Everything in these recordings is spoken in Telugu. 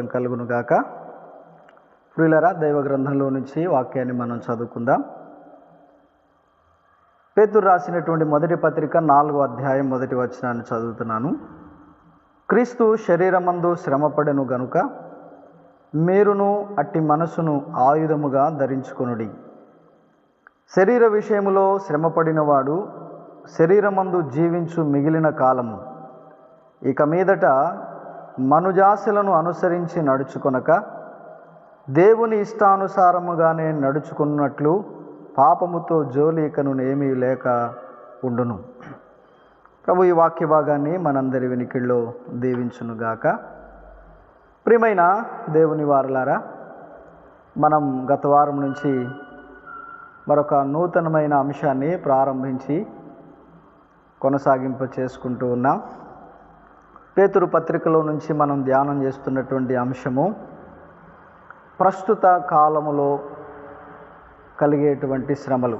స్తోత్రం కలుగునుగాక. ప్రియులారా, దైవ గ్రంథంలో నుంచి వాక్యాన్ని మనం చదువుకుందాం. పేతురు రాసినటువంటి మొదటి పత్రిక 4వ అధ్యాయం 1వ వచనాన్ని చదువుతున్నాను. క్రీస్తు శరీరమందు శ్రమపడెను గనుక మీరును అట్టి మనసును ఆయుధముగా ధరించుకొనుడి. శరీర విషయములో శ్రమపడినవాడు శరీరమందు జీవించు మిగిలిన కాలము ఇక మీదట మనుజాశలను అనుసరించి నడుచుకొనక దేవుని ఇష్టానుసారముగానే నడుచుకున్నట్లు పాపముతో జోలి ఇకను ఏమీ లేక ఉండును. ప్రభు ఈ వాక్య భాగాన్ని మనందరి వినికిడిలో దీవించునుగాక. ప్రియమైన దేవుని వారలారా, మనం గత వారం నుంచి మరొక నూతనమైన అంశాన్ని ప్రారంభించి కొనసాగింప చేసుకుంటూ ఉన్నాం. పేతురు పత్రికలో నుంచి మనం ధ్యానం చేస్తున్నటువంటి అంశము ప్రస్తుత కాలములో కలిగేటువంటి శ్రమలు,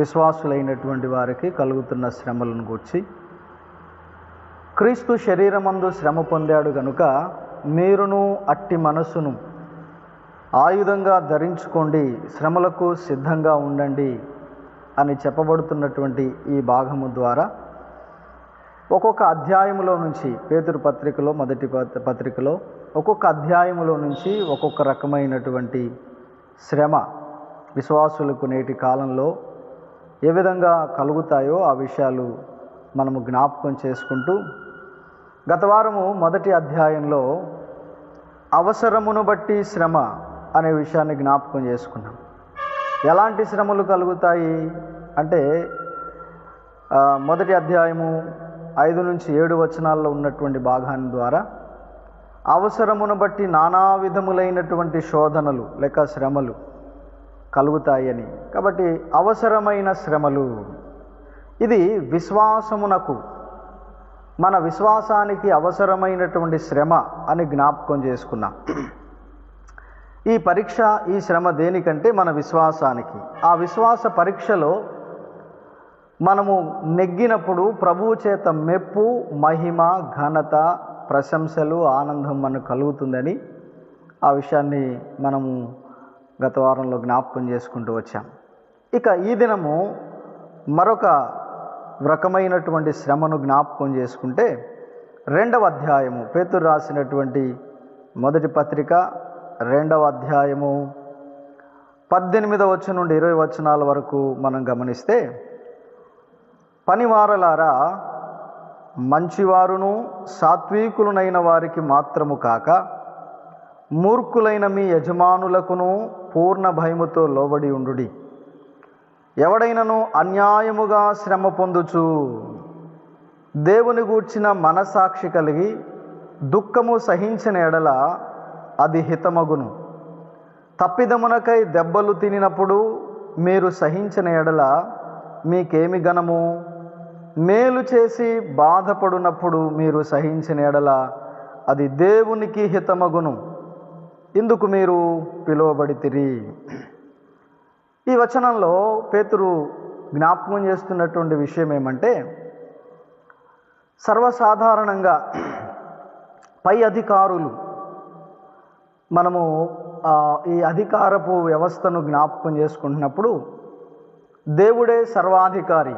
విశ్వాసులైనటువంటి వారికి కలుగుతున్న శ్రమలను గూర్చి. క్రీస్తు శరీరమందు శ్రమ పొందాడు గనుక మీరును అట్టి మనసును ఆయుధంగా ధరించుకోండి, శ్రమలకు సిద్ధంగా ఉండండి అని చెప్పబడుతున్నటువంటి ఈ భాగము ద్వారా ఒక్కొక్క అధ్యాయములో నుంచి, పేతురు పత్రికలో మొదటి పత్రికలో ఒక్కొక్క అధ్యాయములో నుంచి ఒక్కొక్క రకమైనటువంటి శ్రమ విశ్వాసులకు నేటి కాలంలో ఏ విధంగా కలుగుతాయో ఆ విషయాలు మనము జ్ఞాపకం చేసుకుంటూ, గత వారము మొదటి అధ్యాయంలో అవసరమును బట్టి శ్రమ అనే విషయాన్ని జ్ఞాపకం చేసుకున్నాం. ఎలాంటి శ్రమలు కలుగుతాయి అంటే, మొదటి అధ్యాయము 5 నుంచి 7 వచనాల్లో ఉన్నటువంటి భాగాన్ని ద్వారా అవసరమును బట్టి నానా విధములైనటువంటి శోధనలు లేక శ్రమలు కలుగుతాయని. కాబట్టి అవసరమైన శ్రమలు, ఇది విశ్వాసమునకు, మన విశ్వాసానికి అవసరమైనటువంటి శ్రమ అని జ్ఞాపకం చేసుకున్నాం. ఈ పరీక్ష, ఈ శ్రమ దేనికంటే మన విశ్వాసానికి. ఆ విశ్వాస పరీక్షలో మనము నెగ్గినప్పుడు ప్రభువు చేత మెప్పు, మహిమ, ఘనత, ప్రశంసలు, ఆనందం మనకు కలుగుతుందని ఆ విషయాన్ని మనము గత వారంలో జ్ఞాపకం చేసుకుంటూ వచ్చాం. ఇక ఈ దినము మరొక రకమైనటువంటి శ్రమను జ్ఞాపకం చేసుకుంటే 2వ అధ్యాయము, పేతురు రాసినటువంటి మొదటి పత్రిక 2వ అధ్యాయము 18వ వచనం నుండి 20 వచనాల వరకు మనం గమనిస్తే, పనివారలారా, మంచివారును సాత్వికులనైన వారికి మాత్రము కాక మూర్ఖులైన మీ యజమానులకును పూర్ణ భయముతో లోబడి ఉండుడి. ఎవడైనను అన్యాయముగా శ్రమ పొందుచు దేవుని గూర్చిన మనసాక్షి కలిగి దుఃఖము సహించిన ఎడల అది హితమగును. తప్పిదమునకై దెబ్బలు తినినప్పుడు మీరు సహించిన ఎడల మీకేమి ఘనము? మేలు చేసి బాధపడినప్పుడు మీరు సహించిన ఎడల అది దేవునికి హితమగును. ఇందుకు మీరు పిలువబడితిరి. ఈ వచనంలో పేతురు జ్ఞాపకం చేస్తున్నటువంటి విషయం ఏమంటే, సర్వసాధారణంగా పై అధికారులు, మనము ఈ అధికారపు వ్యవస్థను జ్ఞాపకం చేసుకుంటున్నప్పుడు దేవుడే సర్వాధికారి.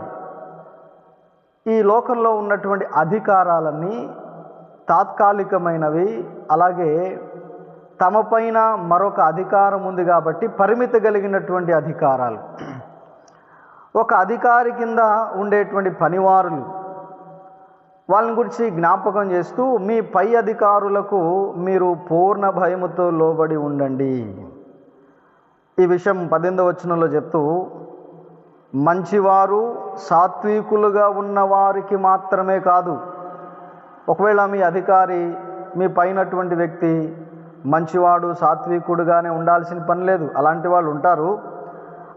ఈ లోకంలో ఉన్నటువంటి అధికారాలన్నీ తాత్కాలికమైనవి. అలాగే తమ పైన మరొక అధికారం ఉంది కాబట్టి పరిమితి కలిగినటువంటి అధికారాలు. ఒక అధికారి కింద ఉండేటువంటి పనివారులు, వాళ్ళని గురించి జ్ఞాపకం చేస్తూ, మీ పై అధికారులకు మీరు పూర్ణ భయముతో లోబడి ఉండండి. ఈ విషయం 18వ వచనంలో చెప్తూ, మంచివారు సాత్వికులుగా ఉన్నవారికి మాత్రమే కాదు. ఒకవేళ మీ అధికారి, మీ పైనటువంటి వ్యక్తి మంచివాడు, సాత్వికుడుగానే ఉండాల్సిన పని లేదు, అలాంటి వాళ్ళు ఉంటారు.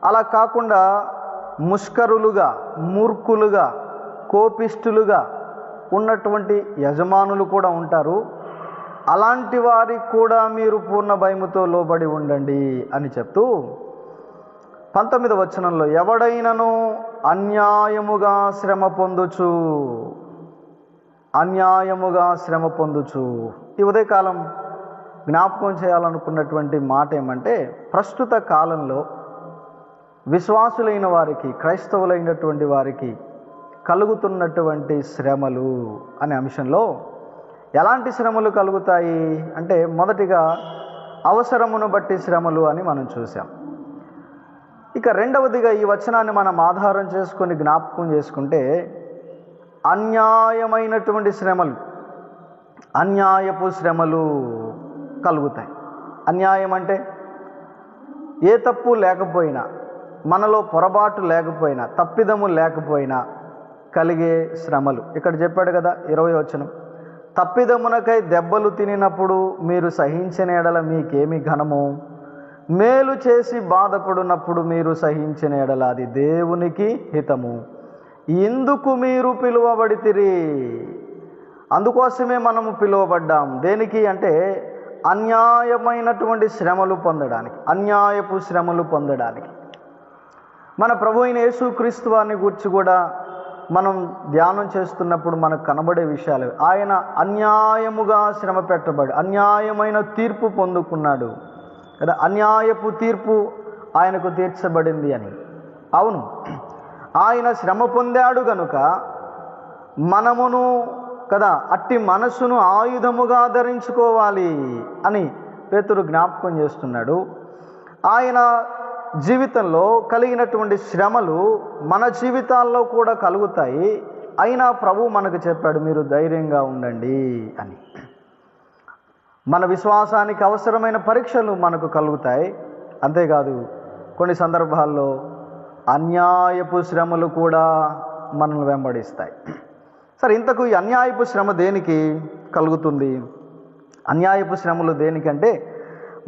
అలా కాకుండా ముష్కరులుగా, మూర్ఖులుగా, కోపిష్ఠులుగా ఉన్నటువంటి యజమానులు కూడా ఉంటారు. అలాంటి వారికి కూడా మీరు పూర్ణ భయముతో లోబడి ఉండండి అని చెప్తూ 19వ వచనంలో, ఎవడైనను అన్యాయముగా శ్రమ పొందుచు, అన్యాయముగా శ్రమ పొందుచు. ఈ ఉదయకాలం జ్ఞాపకం చేయాలనుకున్నటువంటి మాట ఏమంటే, ప్రస్తుత కాలంలో విశ్వాసులైన వారికి, క్రైస్తవులైనటువంటి వారికి కలుగుతున్నటువంటి శ్రమలు అనే అంశంలో ఎలాంటి శ్రమలు కలుగుతాయి అంటే, మొదటిగా అవసరమును బట్టి శ్రమలు అని మనం చూసాం. ఇక రెండవదిగా ఈ వచనాన్ని మనం ఆధారం చేసుకొని జ్ఞాపకం చేసుకుంటే, అన్యాయమైనటువంటి శ్రమలు, అన్యాయపు శ్రమలు కలుగుతాయి. అన్యాయం అంటే ఏ తప్పు లేకపోయినా, మనలో పొరపాటు లేకపోయినా, తప్పిదము లేకపోయినా కలిగే శ్రమలు. ఇక్కడ చెప్పాడు కదా 20వ వచనం, తప్పిదమునకై దెబ్బలు తినినప్పుడు మీరు సహించిన ఎడల మీకేమి ఘనము, మేలు చేసి బాధపడినప్పుడు మీరు సహించిన ఎడల అది దేవునికి హితము. ఎందుకు మీరు పిలువబడితిరి? అందుకోసమే మనము పిలువబడ్డాం. దేనికి అంటే అన్యాయమైనటువంటి శ్రమలు పొందడానికి, అన్యాయపు శ్రమలు పొందడానికి. మన ప్రభు అయిన యేసుక్రీస్తు వారిని గురించి కూడా మనం ధ్యానం చేస్తున్నప్పుడు మనకు కనబడే విషయాలు. ఆయన అన్యాయముగా శ్రమ పెట్టబడి అన్యాయమైన తీర్పు పొందుకున్నాడు కదా, అన్యాయపు తీర్పు ఆయనకు తీర్చబడింది అని. అవును, ఆయన శ్రమ పొందాడు గనుక మనమును కదా అట్టి మనసును ఆయుధముగా ధరించుకోవాలి అని పేతురు జ్ఞాపకం చేస్తున్నాడు. ఆయన జీవితంలో కలిగినటువంటి శ్రమలు మన జీవితాల్లో కూడా కలుగుతాయి. అయినా ప్రభు మనకు చెప్పాడు, మీరు ధైర్యంగా ఉండండి అని. మన విశ్వాసానికి అవసరమైన పరీక్షలు మనకు కలుగుతాయి. అంతేకాదు, కొన్ని సందర్భాల్లో అన్యాయపు శ్రమలు కూడా మనల్ని వెంబడిస్తాయి. సరే, ఇంతకు ఈ అన్యాయపు శ్రమ దేనికి కలుగుతుంది? అన్యాయపు శ్రమలు దేనికంటే,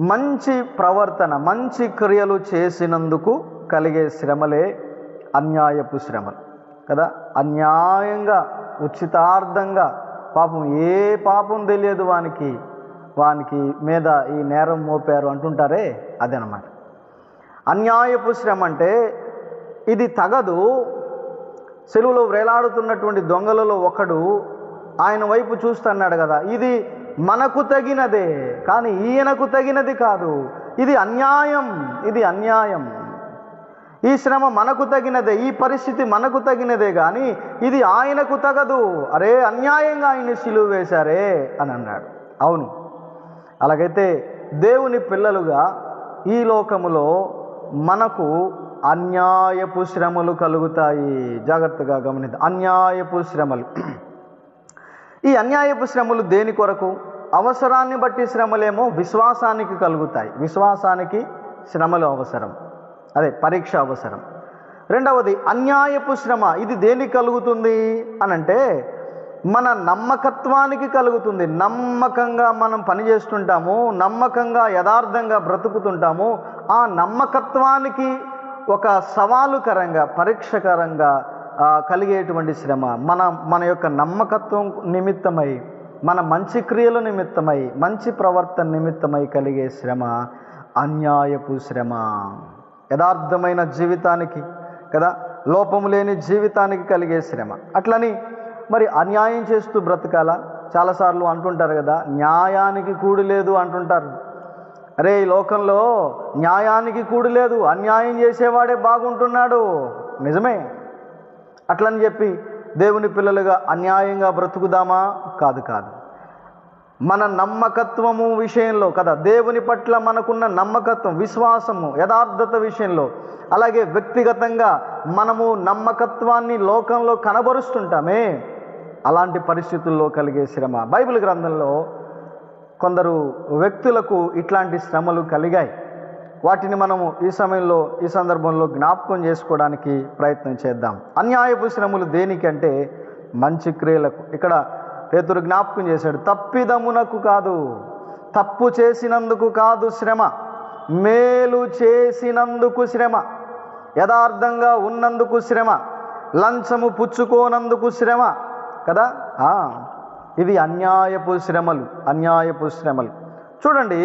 మంచి ప్రవర్తన, మంచి క్రియలు చేసినందుకు కలిగే శ్రమలే అన్యాయపు శ్రమలు కదా. అన్యాయంగా, ఉచితార్థంగా, పాపం ఏ పాపం తెలియదు వానికి మీద ఈ నేరం మోపారు అంటుంటారే, అదనమాట అన్యాయపు శ్రమ. అంటే ఇది తగదు. సెలువులో వేలాడుతున్నటువంటి దొంగలలో ఒకడు ఆయన వైపు చూస్తున్నాడు కదా, ఇది మనకు తగినదే కానీ ఈయనకు తగినది కాదు, ఇది అన్యాయం, ఇది అన్యాయం. ఈ శ్రమ మనకు తగినదే, ఈ పరిస్థితి మనకు తగినదే కానీ ఇది ఆయనకు తగదు. అరే, అన్యాయంగా ఆయన్ని సిలువ వేశారే అని అన్నాడు. అవును, అలాగైతే దేవుని పిల్లలుగా ఈ లోకములో మనకు అన్యాయపు శ్రమలు కలుగుతాయి. జాగ్రత్తగా గమనిద్దాం, అన్యాయపు శ్రమలు. ఈ అన్యాయపు శ్రమలు దేని కొరకు? అవసరాన్ని బట్టి శ్రమలేమో విశ్వాసానికి కలుగుతాయి. విశ్వాసానికి శ్రమలు అవసరం, అదే పరీక్ష అవసరం. రెండవది అన్యాయపు శ్రమ. ఇది దేనికి కలుగుతుంది అనంటే మన నమ్మకత్వానికి కలుగుతుంది. నమ్మకంగా మనం పనిచేస్తుంటాము, నమ్మకంగా యథార్థంగా బ్రతుకుతుంటాము. ఆ నమ్మకత్వానికి ఒక సవాలుకరంగా, పరీక్షకరంగా కలిగేటువంటి శ్రమ, మన యొక్క నమ్మకత్వం నిమిత్తమై, మన మంచి క్రియల నిమిత్తమై, మంచి ప్రవర్తన నిమిత్తమై కలిగే శ్రమ అన్యాయపు శ్రమ. యథార్థమైన జీవితానికి కదా, లోపము లేని జీవితానికి కలిగే శ్రమ. అట్లని మరి అన్యాయం చేస్తూ బ్రతకాలా? చాలాసార్లు అంటుంటారు కదా, న్యాయానికి కూడి లేదు అంటుంటారు. అరే, ఈ లోకంలో న్యాయానికి కూడి లేదు, అన్యాయం చేసేవాడే బాగుంటున్నాడు. నిజమే. అట్లని చెప్పి దేవుని పిల్లలుగా అన్యాయంగా బ్రతుకుదామా? కాదు. మన నమ్మకత్వము విషయంలో కదా, దేవుని పట్ల మనకున్న నమ్మకత్వం, విశ్వాసము, యథార్థత విషయంలో, అలాగే వ్యక్తిగతంగా మనము నమ్మకత్వాన్ని లోకంలో కనబరుస్తుంటామే, అలాంటి పరిస్థితుల్లో కలిగే శ్రమ. బైబిల్ గ్రంథంలో కొందరు వ్యక్తులకు ఇట్లాంటి శ్రమలు కలిగాయి. వాటిని మనము ఈ సమయంలో, ఈ సందర్భంలో జ్ఞాపకం చేసుకోవడానికి ప్రయత్నం చేద్దాం. అన్యాయపు శ్రమలు దేనికంటే మంచి క్రియలకు. ఇక్కడ పేతురు జ్ఞాపకం చేశాడు, తప్పిదమునకు కాదు, తప్పు చేసినందుకు కాదు శ్రమ, మేలు చేసినందుకు శ్రమ, యథార్థంగా ఉన్నందుకు శ్రమ, లంచము పుచ్చుకోనందుకు శ్రమ కదా. ఇవి అన్యాయపు శ్రమలు, అన్యాయపు శ్రమలు. చూడండి,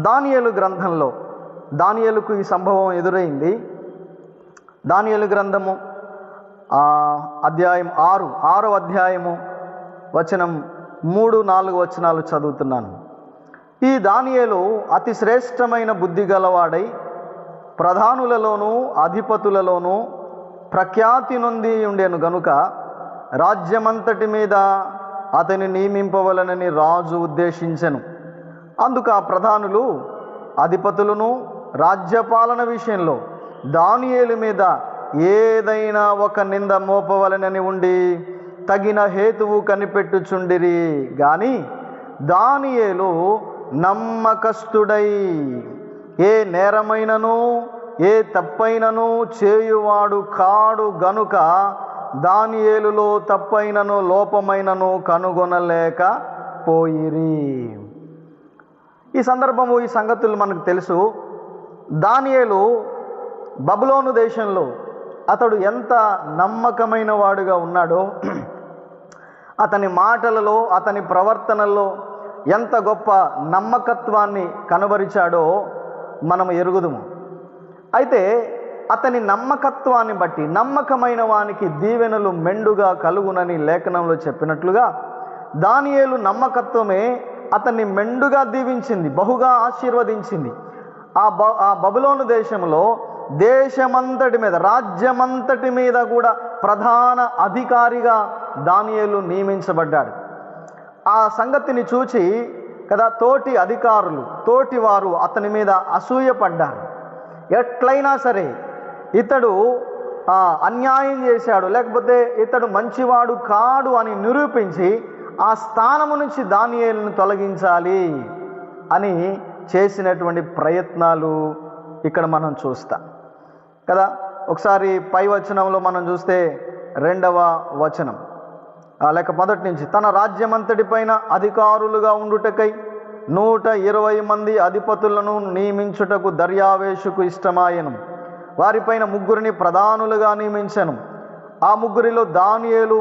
దానియేలు గ్రంథంలో, దానియేలుకు ఈ సంభవం ఎదురైంది. దానియేలు గ్రంథము అధ్యాయం 6వ అధ్యాయము వచనం 3-4 వచనాలు చదువుతున్నాను. ఈ దానియేలు అతి శ్రేష్టమైన బుద్ధి గలవాడై ప్రధానులలోనూ అధిపతులలోనూ ప్రఖ్యాతి నొంది ఉండెను గనుక రాజ్యమంతటి మీద అతని నియమింపవలనని రాజు ఉద్దేశించెను. అందుకు ఆ ప్రధానులు అధిపతులను రాజ్యపాలన విషయంలో దానియేలు మీద ఏదైనా ఒక నింద మోపవలనని ఉండి తగిన హేతువు కనిపెట్టుచుండిరి. గాని దానియేలు నమ్మకస్తుడై ఏ నేరమైనను ఏ తప్పైనను చేయువాడు కాడు గనుక దానియేలులో తప్పైనను లోపమైనను కనుగొనలేకపోయిరి. ఈ సందర్భము, ఈ సంగతులు మనకు తెలుసు. దానియేలు బబులోను దేశంలో అతడు ఎంత నమ్మకమైన వాడుగా ఉన్నాడో, అతని మాటలలో అతని ప్రవర్తనలో ఎంత గొప్ప నమ్మకత్వాన్ని కనబరిచాడో మనం ఎరుగుదుము. అయితే అతని నమ్మకత్వాన్ని బట్టి నమ్మకమైన వానికి దీవెనలు మెండుగా కలుగునని లేఖనంలో చెప్పినట్లుగా దానియేలు నమ్మకత్వమే అతన్ని మెండుగా దీవించింది, బహుగా ఆశీర్వదించింది. ఆ బబులోను దేశంలో దేశమంతటి మీద, రాజ్యమంతటి మీద కూడా ప్రధాన అధికారిగా దానియేలు నియమించబడ్డాడు. ఆ సంగతిని చూచి కదా తోటి అధికారులు, తోటి వారు అతని మీద అసూయపడ్డారు. ఎట్లయినా సరే ఇతడు అన్యాయం చేశాడు, లేకపోతే ఇతడు మంచివాడు కాడు అని నిరూపించి ఆ స్థానము నుంచి దానియేలును తొలగించాలి అని చేసినటువంటి ప్రయత్నాలు ఇక్కడ మనం చూస్తాం కదా. ఒకసారి పై వచనంలో మనం చూస్తే 2వ వచనం లేక 1 నుంచి, తన రాజ్యమంతటి పైన అధికారులుగా ఉండుటకై 120 మంది అధిపతులను నియమించుటకు దర్యావేషుకు ఇష్టమాయను. వారిపైన 3 ప్రధానులుగా నియమించెను. ఆ 3 దానియేలు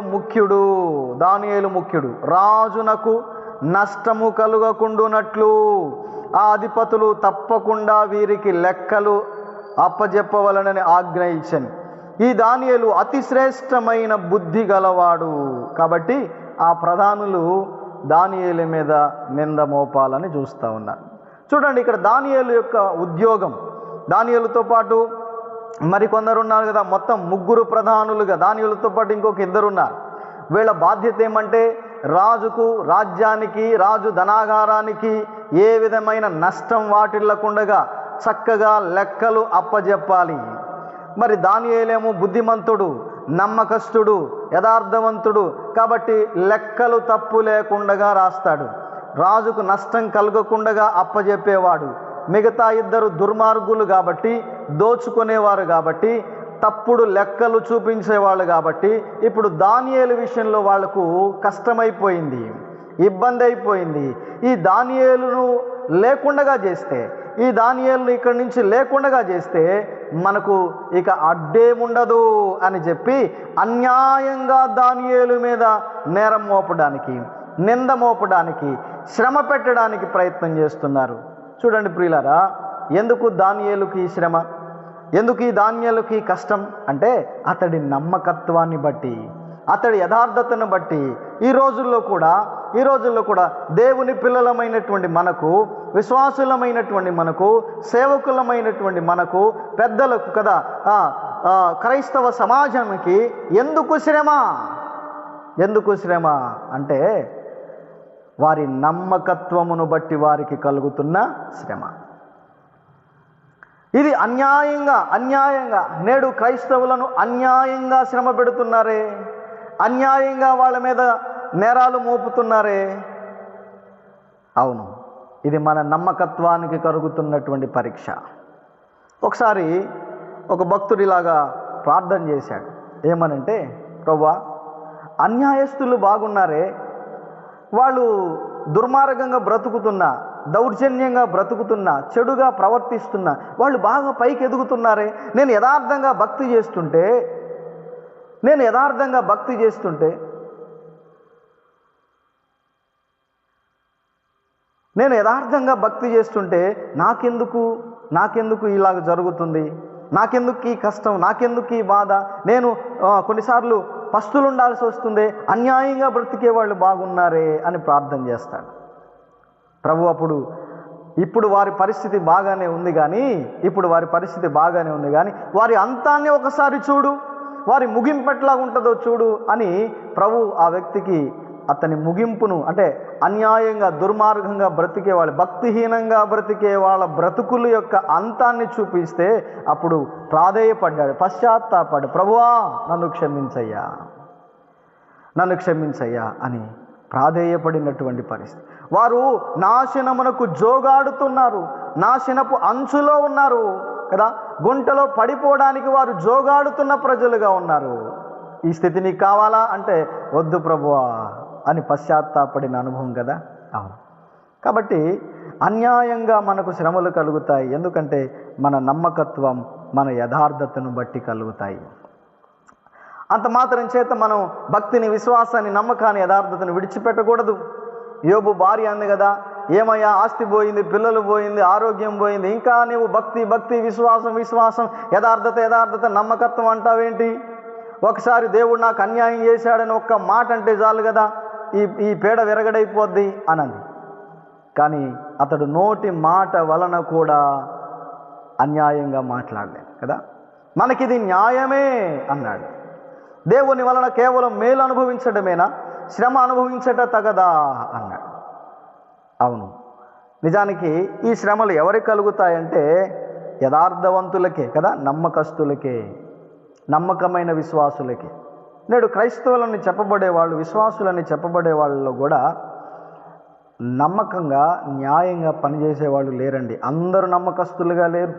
ముఖ్యుడు. రాజునకు నష్టము కలుగకుండునట్లు ఆ అధిపతులు తప్పకుండా వీరికి లెక్కలు అప్పజెప్పవలనని ఆజ్ఞ ఇచ్చెను. ఈ దానియేలు అతి శ్రేష్టమైన బుద్ధి గలవాడు కాబట్టి ఆ ప్రధానులు దానియేలు మీద నింద మోపాలని చూస్తూ ఉన్నారు. చూడండి, ఇక్కడ దానియేలు యొక్క ఉద్యోగం, దానియేలుతో పాటు మరికొందరు ఉన్నారు కదా, మొత్తం 3 ప్రధానులుగా, దానియేలుతో పాటు ఇంకొక 2 ఉన్నారు. వీళ్ళ బాధ్యత ఏమంటే రాజుకు, రాజ్యానికి, రాజు ధనాగారానికి ఏ విధమైన నష్టం వాటిల్లకుండగా చక్కగా లెక్కలు అప్పజెప్పాలి. మరి దానియేలేమో బుద్ధిమంతుడు, నమ్మకస్తుడు, యథార్థవంతుడు కాబట్టి లెక్కలు తప్పు లేకుండా రాస్తాడు. రాజుకు నష్టం కలగకుండా అప్పజెప్పేవాడు. మిగతా 2 దుర్మార్గులు కాబట్టి, దోచుకునేవారు కాబట్టి, తప్పుడు లెక్కలు చూపించేవాళ్ళు కాబట్టి ఇప్పుడు దానియేలు విషయంలో వాళ్లకు కష్టమైపోయింది, ఇబ్బంది అయిపోయింది. ఈ దానియేలును లేకుండా చేస్తే, ఈ దానియేలును ఇక్కడి నుంచి లేకుండా చేస్తే మనకు ఇక అడ్డేముండదు అని చెప్పి అన్యాయంగా దానియేలు మీద నేరం మోపడానికి, నింద మోపడానికి, శ్రమ పెట్టడానికి ప్రయత్నం చేస్తున్నారు. చూడండి ప్రియులారా, ఎందుకు దానియేలుకి ఈ శ్రమ, ఎందుకు ఈ దానియేలుకి కష్టం అంటే అతడి నమ్మకత్వాన్ని బట్టి, అతడి యథార్థతను బట్టి. ఈ రోజుల్లో కూడా దేవుని పిల్లలమైనటువంటి మనకు, విశ్వాసులమైనటువంటి మనకు, సేవకులమైనటువంటి మనకు, పెద్దలకు కదా, క్రైస్తవ సమాజానికి ఎందుకు శ్రమ అంటే వారి నమ్మకత్వమును బట్టి వారికి కలుగుతున్న శ్రమ. ఇది అన్యాయంగా నేడు క్రైస్తవులను అన్యాయంగా శ్రమ పెడుతున్నారే, అన్యాయంగా వాళ్ళ మీద నేరాలు మోపుతున్నారే. అవును, ఇది మన నమ్మకత్వానికి కలుగుతున్నటువంటి పరీక్ష. ఒకసారి ఒక భక్తుడిలాగా ప్రార్థన చేశాడు. ఏమనంటే, ప్రభువా, అన్యాయస్తులు బాగున్నారే, వాళ్ళు దుర్మార్గంగా బ్రతుకుతున్నా, దౌర్జన్యంగా బ్రతుకుతున్నా, చెడుగా ప్రవర్తిస్తున్నా, వాళ్ళు బాగా పైకి ఎదుగుతున్నారే. నేను యథార్థంగా భక్తి చేస్తుంటే నాకెందుకు ఇలాగ జరుగుతుంది, నాకెందుకు ఈ కష్టం, నాకెందుకు ఈ బాధ. నేను కొన్నిసార్లు పస్తులు ఉండాల్సి వస్తుంది, అన్యాయంగా బ్రతికే వాళ్ళు బాగున్నారే అని ప్రార్థన చేస్తాడు. ప్రభు అప్పుడు ఇప్పుడు వారి పరిస్థితి బాగానే ఉంది కానీ వారి అంతాన్ని ఒకసారి చూడు, వారి ముగింపు ఎట్లా ఉంటుందో చూడు అని ప్రభు ఆ వ్యక్తికి అతని ముగింపును, అంటే అన్యాయంగా దుర్మార్గంగా బ్రతికే వాళ్ళు, భక్తిహీనంగా బ్రతికే వాళ్ళ బ్రతుకుల యొక్క అంతాన్ని చూపిస్తే అప్పుడు ప్రాధేయపడ్డాడు, పశ్చాత్తాపడ్డాడు, ప్రభువా నన్ను క్షమించయ్యా అని ప్రాధేయపడినటువంటి పరిస్థితి. వారు నాశనమునకు జోగాడుతున్నారు, నాశనపు అంచులో ఉన్నారు కదా, గుంటలో పడిపోవడానికి వారు జోగాడుతున్న ప్రజలుగా ఉన్నారు. ఈ స్థితి నీకు కావాలా అంటే వద్దు ప్రభువా అని పశ్చాత్తాపడిన అనుభవం కదా. అవును, కాబట్టి అన్యాయంగా మనకు శ్రమలు కలుగుతాయి, ఎందుకంటే మన నమ్మకత్వం, మన యథార్థతను బట్టి కలుగుతాయి. అంత మాత్రం చేత మనం భక్తిని, విశ్వాసాన్ని, నమ్మకాన్ని, యథార్థతను విడిచిపెట్టకూడదు. యోబు భార్య అంది కదా, ఏమయ్యా ఆస్తి పోయింది, పిల్లలు పోయింది, ఆరోగ్యం పోయింది, ఇంకా నీవు భక్తి విశ్వాసం యథార్థత నమ్మకత్వం అంటావేంటి? ఒకసారి దేవుడు నాకు అన్యాయం చేశాడని ఒక్క మాట అంటే చాలు కదా, ఈ పేడ విరగడైపోద్ది అన్నది. కానీ అతడు నోటి మాట వలన కూడా అన్యాయంగా మాట్లాడలేదు కదా. మనకిది న్యాయమే అన్నాడు. దేవుని వలన కేవలం మేలు అనుభవించడమేనా, శ్రమ అనుభవించట తగదా అన్నాడు. అవును, నిజానికి ఈ శ్రమలు ఎవరికి కలుగుతాయంటే యథార్థవంతులకే కదా, నమ్మకస్తులకే, నమ్మకమైన విశ్వాసులకే. నేడు క్రైస్తవులని చెప్పబడేవాళ్ళు, విశ్వాసులని చెప్పబడే వాళ్ళలో కూడా నమ్మకంగా, న్యాయంగా పనిచేసేవాళ్ళు లేరండి. అందరూ నమ్మకస్తులుగా లేరు.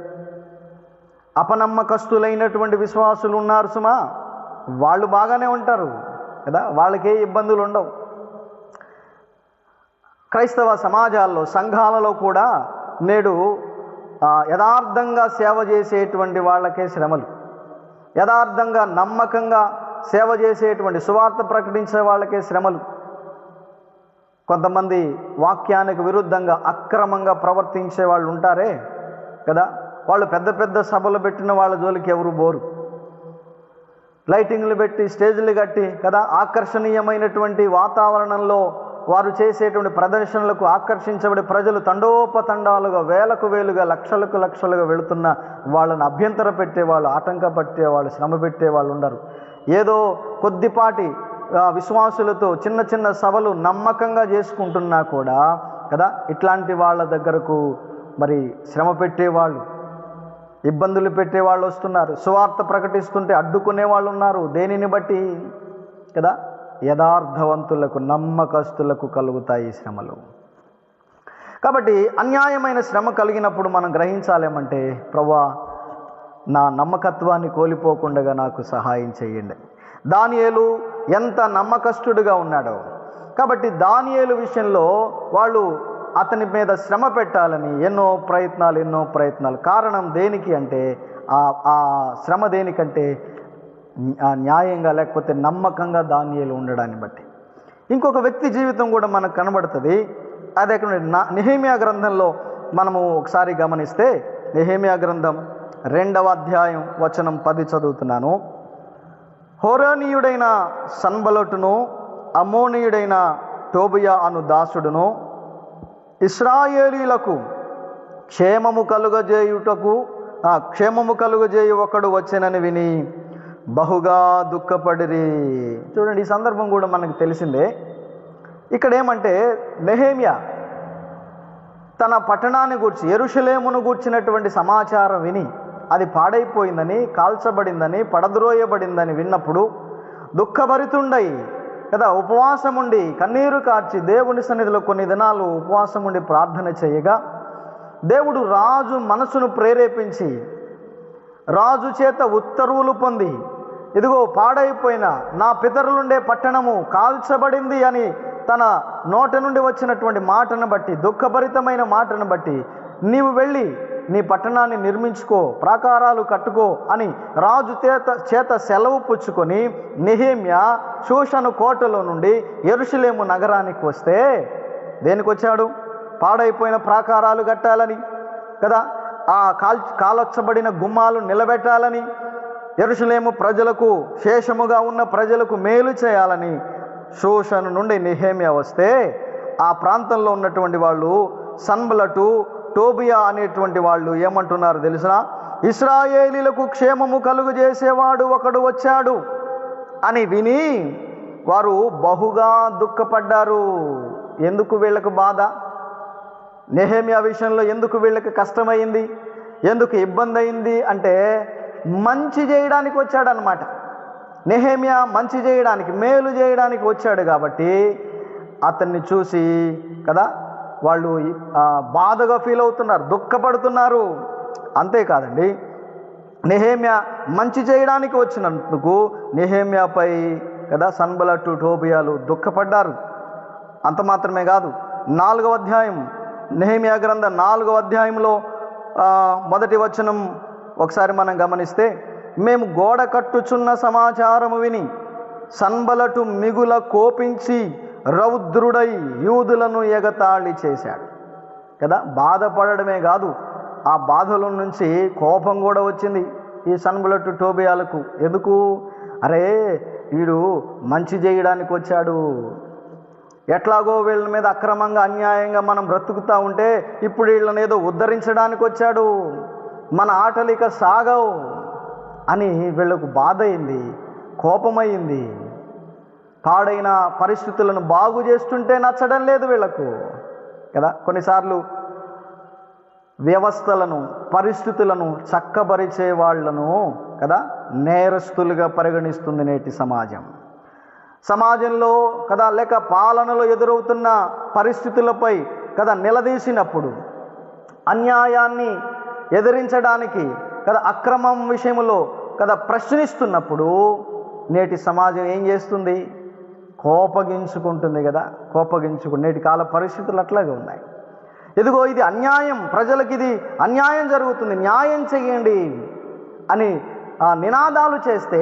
అపనమ్మకస్తులైనటువంటి విశ్వాసులు ఉన్నారు సుమా, వాళ్ళు బాగానే ఉంటారు కదా, వాళ్ళకే ఇబ్బందులు ఉండవు. క్రైస్తవ సమాజాల్లో, సంఘాలలో కూడా నేడు యథార్థంగా సేవ చేసేటువంటి వాళ్ళకే శ్రమలు, యథార్థంగా నమ్మకంగా సేవ చేసేటువంటి, సువార్త ప్రకటించే వాళ్ళకే శ్రమలు. కొంతమంది వాక్యానికి విరుద్ధంగా అక్రమంగా ప్రవర్తించే వాళ్ళు ఉంటారే కదా, వాళ్ళు పెద్ద పెద్ద సభలు పెట్టిన వాళ్ళ జోలికి ఎవరు బోరు. లైటింగ్లు పెట్టి, స్టేజ్లు కట్టి కదా, ఆకర్షణీయమైనటువంటి వాతావరణంలో వారు చేసేటువంటి ప్రదర్శనలకు ఆకర్షించబడి ప్రజలు తండోపతండాలుగా, వేలకు వేలుగా, లక్షలకు లక్షలుగా వెళుతున్న వాళ్ళని అభ్యంతర పెట్టేవాళ్ళు, ఆటంక పెట్టేవాళ్ళు, శ్రమ పెట్టేవాళ్ళు ఉండరు. ఏదో కొద్దిపాటి విశ్వాసులతో చిన్న చిన్న సభలు నమ్మకంగా చేసుకుంటున్నా కూడా కదా, ఇట్లాంటి వాళ్ళ దగ్గరకు మరి శ్రమ పెట్టేవాళ్ళు, ఇబ్బందులు పెట్టేవాళ్ళు వస్తున్నారు. సువార్త ప్రకటిస్తుంటే అడ్డుకునే వాళ్ళు ఉన్నారు. దేనిని బట్టి కదా, యథార్థవంతులకు, నమ్మకస్తులకు కలుగుతాయి శ్రమలు. కాబట్టి అన్యాయమైన శ్రమ కలిగినప్పుడు మనం గ్రహించాలేమంటే, ప్రభువా నా నమ్మకత్వాన్ని కోల్పోకుండా నాకు సహాయం చేయండి. దానియేలు ఎంత నమ్మకస్తుడిగా ఉన్నాడో, కాబట్టి దానియేలు విషయంలో వాళ్ళు అతని మీద శ్రమ పెట్టాలని ఎన్నో ప్రయత్నాలు. కారణం దేనికి అంటే ఆ శ్రమ దేనికంటే న్యాయంగా లేకపోతే నమ్మకంగా దానియేలు ఉండడాన్ని బట్టి. ఇంకొక వ్యక్తి జీవితం కూడా మనకు కనబడుతుంది. అదే నెహెమ్యా గ్రంథంలో మనము ఒకసారి గమనిస్తే, నెహెమ్యా గ్రంథం 2వ అధ్యాయం వచనం 10 చదువుతున్నాను. హోరోనీయుడైన సన్బలటును, అమ్మోనీయుడైన టోబియా అను దాసుడును ఇశ్రాయేలీలకు క్షేమము కలుగజేయు ఒకడు వచ్చెనని విని బహుగా దుఃఖపడిరి. చూడండి, ఈ సందర్భం కూడా మనకు తెలిసిందే. ఇక్కడ ఏమంటే, నెహెమ్యా తన పట్టణాన్ని గూర్చి, యెరూషలేమును గూర్చినటువంటి సమాచారం విని, అది పాడైపోయిందని, కాల్చబడిందని, పడద్రోయబడిందని విన్నప్పుడు దుఃఖభరితుండై కదా, ఉపవాసం ఉండి కన్నీరు కార్చి దేవుని సన్నిధిలో కొన్ని దినాలు ఉపవాసం ఉండి ప్రార్థన చేయగా, దేవుడు రాజు మనసును ప్రేరేపించి రాజు చేత ఉత్తర్వులు పొంది, ఇదిగో పాడైపోయిన నా పితరులుండే పట్టణము కాల్చబడింది అని తన నోట నుండి వచ్చినటువంటి మాటను బట్టి, దుఃఖభరితమైన మాటను బట్టి, నీవు వెళ్ళి నీ పట్టణాన్ని నిర్మించుకో, ప్రాకారాలు కట్టుకో అని రాజు చేత సెలవు పుచ్చుకొని నెహెమ్యా షూషను కోటలో నుండి యెరూషలేము నగరానికి వస్తే, దేనికి వచ్చాడు? పాడైపోయిన ప్రాకారాలు కట్టాలని కదా, ఆ కాలొచ్చబడిన గుమ్మాలు నిలబెట్టాలని, యెరూషలేము ప్రజలకు, శేషముగా ఉన్న ప్రజలకు మేలు చేయాలని షూషను నుండి నెహెమ్యా వస్తే ఆ ప్రాంతంలో ఉన్నటువంటి వాళ్ళు సన్బలటు, టోబియా అనేటువంటి వాళ్ళు ఏమంటున్నారు తెలుసునా? ఇశ్రాయేలీలకు క్షేమము కలుగు చేసేవాడు ఒకడు వచ్చాడు అని విని వారు బహుగా దుఃఖపడ్డారు. ఎందుకు వీళ్ళకు బాధ? నెహెమ్యా విషయంలో ఎందుకు వీళ్ళకి కష్టమైంది, ఎందుకు ఇబ్బంది అయింది అంటే మంచి చేయడానికి వచ్చాడనమాట. నెహెమ్యా మంచి చేయడానికి, మేలు చేయడానికి వచ్చాడు కాబట్టి అతన్ని చూసి కదా వాళ్ళు బాధగా ఫీల్ అవుతున్నారు, దుఃఖపడుతున్నారు. అంతేకాదండి, నెహెమ్యా మంచి చేయడానికి వచ్చినందుకు నెహెమ్యాపై కదా సన్బలటు, టోబియాలు దుఃఖపడ్డారు. అంత మాత్రమే కాదు, 4వ అధ్యాయం, నెహెమ్యా గ్రంథం 4వ అధ్యాయంలో మొదటి వచనం ఒకసారి మనం గమనిస్తే, మేము గోడ కట్టుచున్న సమాచారము విని సన్బలటు మిగుల కోపించి రౌద్రుడై యూదులను ఎగతాళి చేశాడు కదా. బాధపడడమే కాదు, ఆ బాధల నుంచి కోపం కూడా వచ్చింది ఈ సన్బలటు, టోబియాలకు. ఎందుకు? అరే వీడు మంచి చేయడానికి వచ్చాడు, ఎట్లాగో వీళ్ళ మీద అక్రమంగా అన్యాయంగా మనం బ్రతుకుతూ ఉంటే ఇప్పుడు వీళ్ళని ఏదో ఉద్ధరించడానికి వచ్చాడు, మన ఆటలిక సాగవు అని వీళ్ళకు బాధ అయింది, కోపమైంది. పాడైన పరిస్థితులను బాగు చేస్తుంటే నచ్చడం లేదు వీళ్ళకు కదా. కొన్నిసార్లు వ్యవస్థలను, పరిస్థితులను చక్కబరిచే వాళ్లను కదా నేరస్తులుగా పరిగణిస్తుంది నేటి సమాజం. సమాజంలో కదా లేక పాలనలో ఎదురవుతున్న పరిస్థితులపై కదా నిలదీసినప్పుడు, అన్యాయాన్ని ఎదిరించడానికి కదా అక్రమం విషయంలో కదా ప్రశ్నిస్తున్నప్పుడు నేటి సమాజం ఏం చేస్తుంది? కోపగించుకుంటుంది కదా. నేటి కాల పరిస్థితులు అట్లాగే ఉన్నాయి. ఇదిగో ఇది అన్యాయం, ప్రజలకు ఇది అన్యాయం జరుగుతుంది, న్యాయం చెయ్యండి అని నినాదాలు చేస్తే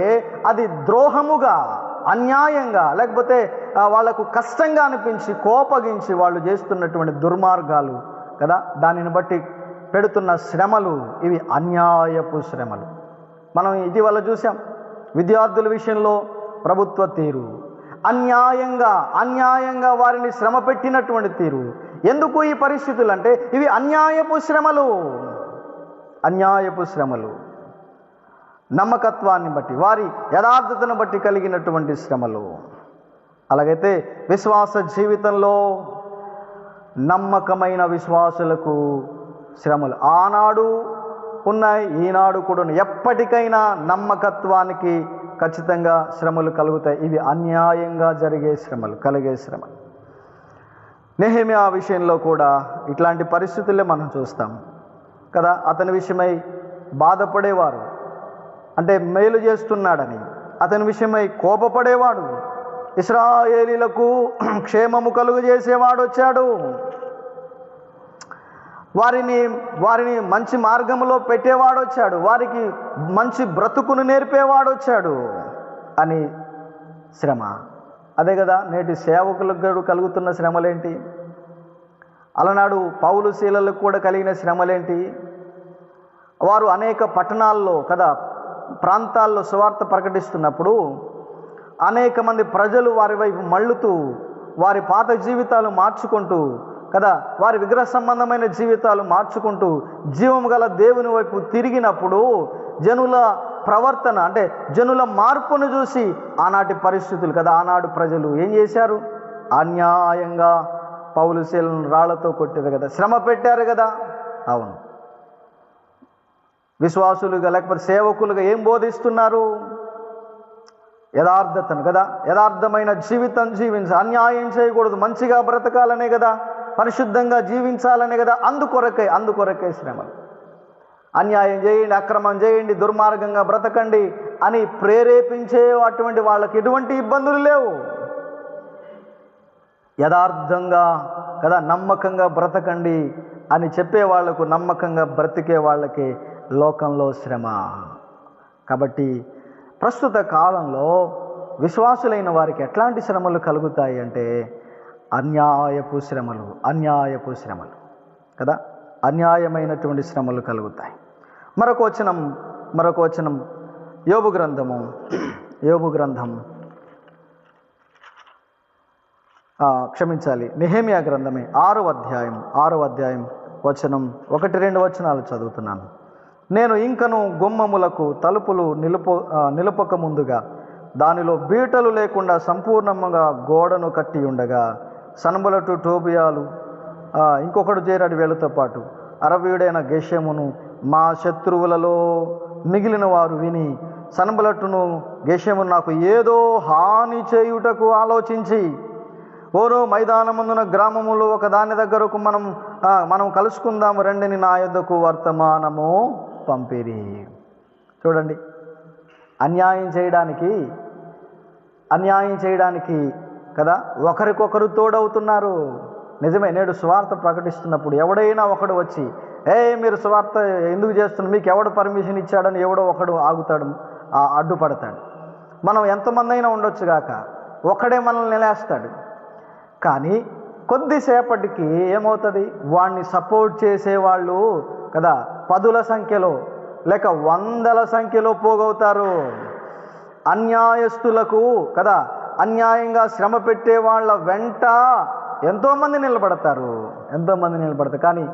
అది ద్రోహముగా, అన్యాయంగా, లేకపోతే వాళ్లకు కష్టంగా అనిపించి కోపగించి వాళ్ళు చేస్తున్నటువంటి దుర్మార్గాలు కదా, దానిని బట్టి పెడుతున్న శ్రమలు ఇవి అన్యాయపు శ్రమలు. మనం ఇటీవల చూసాం విద్యార్థుల విషయంలో ప్రభుత్వ తీరు, అన్యాయంగా వారిని శ్రమ పెట్టినటువంటి తీరు. ఎందుకు ఈ పరిస్థితులు అంటే ఇవి అన్యాయపు శ్రమలు, నమ్మకత్వాన్ని బట్టి, వారి యథార్థతను బట్టి కలిగినటువంటి శ్రమలు. అలాగైతే విశ్వాస జీవితంలో నమ్మకమైన విశ్వాసులకు శ్రమలు ఆనాడు ఉన్నాయి, ఈనాడు కూడా ఎప్పటికైనా నమ్మకత్వానికి ఖచ్చితంగా శ్రమలు కలుగుతాయి. ఇవి అన్యాయంగా కలిగే శ్రమలు. నెహెమ్యా విషయంలో కూడా ఇట్లాంటి పరిస్థితులే మనం చూస్తాం కదా. అతని విషయమై బాధపడేవారు, అంటే మేలు చేస్తున్నాడని అతని విషయమై కోపపడేవాడు. ఇశ్రాయేలీలకు క్షేమము కలుగు చేసేవాడు వచ్చాడు, వారిని మంచి మార్గంలో పెట్టేవాడు వచ్చాడు, వారికి మంచి బ్రతుకును నేర్పేవాడు వచ్చాడు అని శ్రమ. అదే కదా నేటి సేవకులకు కలుగుతున్న శ్రమలేంటి? అలనాడు పౌలు శీలలకు కూడా కలిగిన శ్రమలేంటి? వారు అనేక పట్టణాల్లో కదా, ప్రాంతాల్లో సువార్త ప్రకటిస్తున్నప్పుడు అనేక మంది ప్రజలు వారి వైపు మళ్ళుతూ వారి పాత జీవితాలు మార్చుకుంటూ కదా, వారి విగ్రహ సంబంధమైన జీవితాలు మార్చుకుంటూ జీవం గల దేవుని వైపు తిరిగినప్పుడు జనుల ప్రవర్తన, అంటే జనుల మార్పును చూసి ఆనాటి పరిస్థితులు కదా, ఆనాడు ప్రజలు ఏం చేశారు? అన్యాయంగా పౌలు శీలను రాళ్లతో కొట్టారు కదా, శ్రమ పెట్టారు కదా. అవును, విశ్వాసులుగా లేకపోతే సేవకులుగా ఏం బోధిస్తున్నారు? యథార్థతను కదా, యథార్థమైన జీవితం జీవించాలి, అన్యాయం చేయకూడదు, మంచిగా బ్రతకాలనే కదా, పరిశుద్ధంగా జీవించాలనే కదా. అందుకొరకే శ్రమలు. అన్యాయం చేయండి, అక్రమం చేయండి, దుర్మార్గంగా బ్రతకండి అని ప్రేరేపించే అటువంటి వాళ్ళకి ఎటువంటి ఇబ్బందులు లేవు. యథార్థంగా కదా నమ్మకంగా బ్రతకండి అని చెప్పే వాళ్లకు, నమ్మకంగా బ్రతికే వాళ్ళకి లోకంలో శ్రమ. కాబట్టి ప్రస్తుత కాలంలో విశ్వాసులైన వారికి ఎట్లాంటి శ్రమలు కలుగుతాయి అంటే అన్యాయపు శ్రమలు కదా, అన్యాయమైనటువంటి శ్రమలు కలుగుతాయి. మరొక వచనం యోబు గ్రంథము, యోబు గ్రంథం నెహెమియా గ్రంథమే 6వ అధ్యాయం వచనం 1-2 వచనాలు చదువుతున్నాను. నేను ఇంకను గుమ్మములకు తలుపులు నిలుపక ముందుగా దానిలో బీటలు లేకుండా సంపూర్ణంగా గోడను కట్టి ఉండగా సన్బలటు టోబియాలు ఇంకొకడు చేరాడు వీళ్ళతో పాటు అరవీయుడైన గెషెమును మా శత్రువులలో మిగిలిన వారు విని సన్బలటును గెషెమును నాకు ఏదో హాని చేయుటకు ఆలోచించి ఓరో మైదానముందున గ్రామములో ఒక దాని దగ్గరకు మనం కలుసుకుందాము రండిని నా యొద్దకు వర్తమానము పంపిరి. చూడండి, అన్యాయం చేయడానికి కదా ఒకరికొకరు తోడవుతున్నారు. నిజమే, నేడు సువార్త ప్రకటిస్తున్నప్పుడు ఎవడైనా ఒకడు వచ్చి మీరు సువార్త ఎందుకు చేస్తున్నారు, మీకు ఎవడు పర్మిషన్ ఇచ్చాడని ఎవడో ఒకడు ఆగుతాడు, అడ్డుపడతాడు. మనం ఎంతమంది అయినా ఉండొచ్చు గాక, ఒకడే మనల్ని నిలేస్తాడు. కానీ కొద్దిసేపటికి ఏమవుతుంది, వాడిని సపోర్ట్ చేసేవాళ్ళు కదా 10ల సంఖ్యలో లేక 100ల సంఖ్యలో పోగవుతారు. అన్యాయస్తులకు కదా అన్యాయంగా శ్రమ పెట్టే వాళ్ళ వెంట ఎంతోమంది నిలబడతారు. కానీ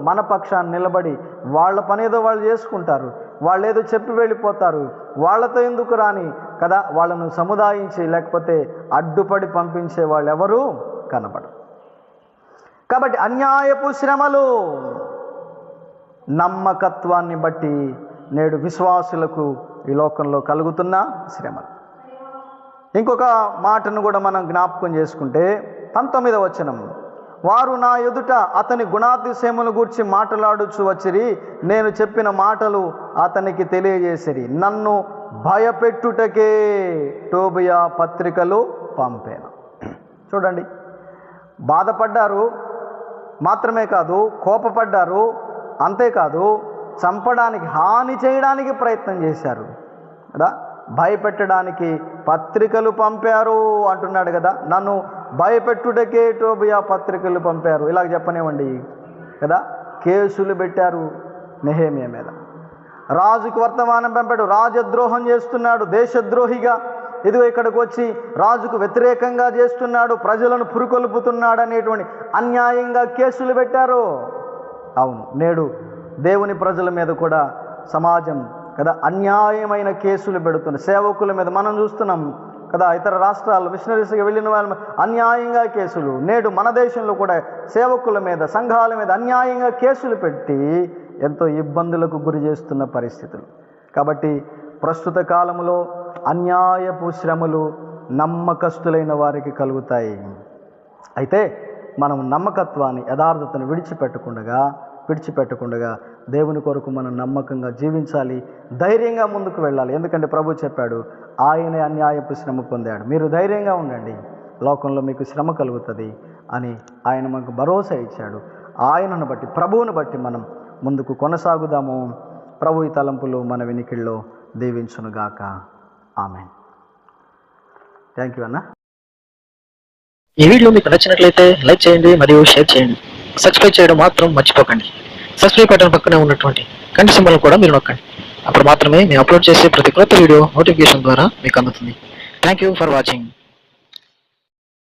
మన పక్షాన్ని నిలబడి వాళ్ళ పని ఏదో వాళ్ళు చేసుకుంటారు, వాళ్ళు ఏదో చెప్పి వెళ్ళిపోతారు. వాళ్ళతో ఎందుకు రాని కదా వాళ్ళను సముదాయించి లేకపోతే అడ్డుపడి పంపించే వాళ్ళు ఎవరు కనబడరు. కాబట్టి అన్యాయపు శ్రమలు నమ్మకత్వాన్ని బట్టి నేడు విశ్వాసులకు ఈ లోకంలో కలుగుతున్న శ్రమలు. ఇంకొక మాటను కూడా మనం జ్ఞాపకం చేసుకుంటే 19వ వచనం, వారు నా ఎదుట అతని గుణాతిశయములను గూర్చి మాట్లాడుచు వచ్చిరి, నేను చెప్పిన మాటలు అతనికి తెలియజేసిరి, నన్ను భయపెట్టుటకే టోబియా పత్రికలు పంపాను. చూడండి, బాధపడ్డారు మాత్రమే కాదు, కోపపడ్డారు, అంతేకాదు చంపడానికి హాని చేయడానికి ప్రయత్నం చేశారు కదా, భయపెట్టడానికి పత్రికలు పంపారు అంటున్నాడు కదా. నన్ను భయపెట్టుటకే టోబియా పత్రికలు పంపారు, ఇలాగ చెప్పనివ్వండి కదా. కేసులు పెట్టారు నెహెమియా మీద, రాజుకు వర్తమానం పంపాడు, రాజద్రోహం చేస్తున్నాడు, దేశద్రోహిగా ఇదిగో ఇక్కడికి వచ్చి రాజుకు వ్యతిరేకంగా చేస్తున్నాడు, ప్రజలను పురుకొల్పుతున్నాడు అనేటువంటి అన్యాయంగా కేసులు పెట్టారు. అవును, నేడు దేవుని ప్రజల మీద కూడా సమాజం కదా అన్యాయమైన కేసులు పెడుతుంది. సేవకుల మీద మనం చూస్తున్నాం కదా, ఇతర రాష్ట్రాల్లో మిషనరీస్గా వెళ్ళిన వాళ్ళ అన్యాయంగా కేసులు. నేడు మన దేశంలో కూడా సేవకుల మీద, సంఘాల మీద అన్యాయంగా కేసులు పెట్టి ఎంతో ఇబ్బందులకు గురి చేస్తున్న పరిస్థితులు. కాబట్టి ప్రస్తుత కాలంలో అన్యాయపు శ్రమలు నమ్మకస్తులైన వారికి కలుగుతాయి. అయితే మనం నమ్మకత్వాన్ని, యథార్థతను విడిచిపెట్టకుండా దేవుని కొరకు మనం నమ్మకంగా జీవించాలి, ధైర్యంగా ముందుకు వెళ్ళాలి. ఎందుకంటే ప్రభు చెప్పాడు, ఆయనే అన్యాయపు శ్రమ పొందాడు, మీరు ధైర్యంగా ఉండండి, లోకంలో మీకు శ్రమ కలుగుతుంది అని ఆయన మనకు భరోసా ఇచ్చాడు. ఆయనను బట్టి, ప్రభువును బట్టి మనం ముందుకు కొనసాగుదాము. ప్రభు ఈ తలంపులు మన వినికిడిలో దీవించునుగాక. ఆమేన్. థ్యాంక్ యూ అన్న. ఈ వీడియో మీకు నచ్చినట్లయితే లైక్ చేయండి మరియు షేర్ చేయండి. సబ్స్క్రైబ్ చేయడం మాత్రం మర్చిపోకండి. సబ్స్క్రైబ్ బటన్ పక్కనే ఉన్నటువంటి గంట సింబల్ కూడా మీరు నొక్కండి. అప్పుడు మాత్రమే మేము అప్లోడ్ చేసే ప్రతి కొత్త వీడియో నోటిఫికేషన్ ద్వారా మీకు అందుతుంది. Thank you for watching.